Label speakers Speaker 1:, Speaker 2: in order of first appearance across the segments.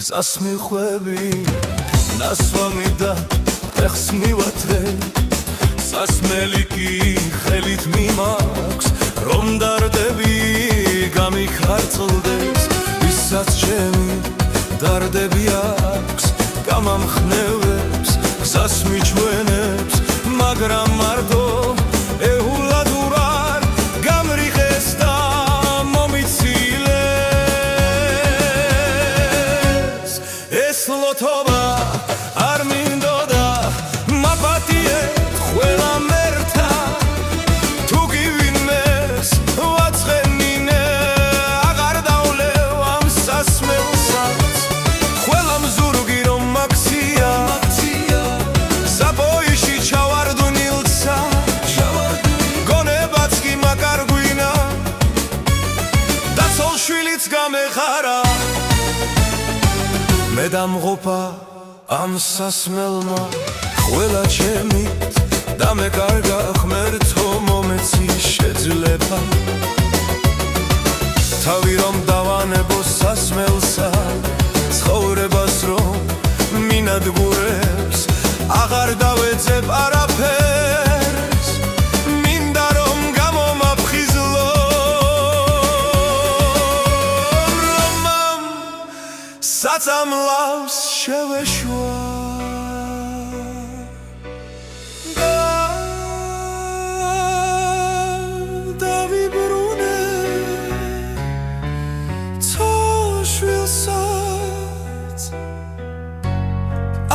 Speaker 1: გზას მიხვევი ნასვამი და ეხს მივათრე სასმელი კი ხელით მიმაქვს რომ დარდები გამიქარწყლდეს ვისაც ჩემი დარდები აქვს გამამხნევებს გზას მიჩვენებს მაგრამ მარტო ეულად ურარ გამრიღეს და მომიცილეს ეს ლოთობა არ მინდოდა მაპატიე ყველა მერთა თუ გივინმეს ვაცხენინე აღარ დავლევ ამ სასმელსაც ყველა მზურგი რომ მაქსია საბოიში ჩავარდუნილცა გონებაც კი მაკარგვინა დაცულ შვილიც გამეხარა მე დამღუპა ამ სასმელმა ყველა ჩემით დამეკარგა ღმერთო მომეცი შეძლება თავი რომ დავანებო სასმელსა ცხოვრებას რომ მინადგურებს აღარ დავეძებ არაფერს მინდა რომ გამომაფხიზლო რომ ამ საწამლავს შევეშვა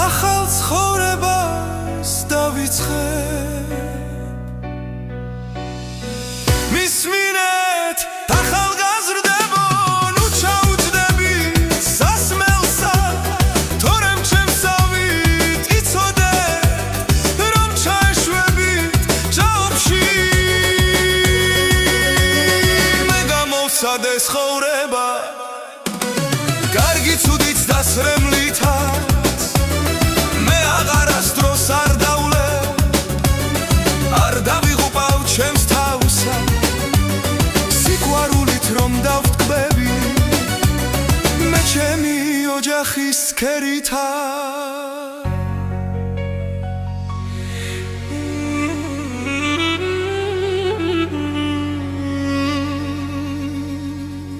Speaker 1: ახალ ცხოვრებას დავიწყებ მისმინეთ ახალგაზრდებო ნუ ჩაუჯდები სასმელსა თორემ ჩემსავით იცოდეთ რომ ჩაეშვებით ჭაობში მე გამოვსადე ცხოვრება კარგი ცუდით დასრემლითაც მე აღარასდროს არ დავლევ არ დავიღუპავ ჩემს თავსა სიყვარულით რომ დავტკბები მე ჩემი ოჯახის ცქერითა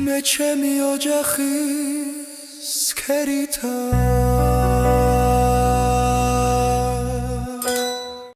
Speaker 1: მე ჩემი ოჯახის ცქერითა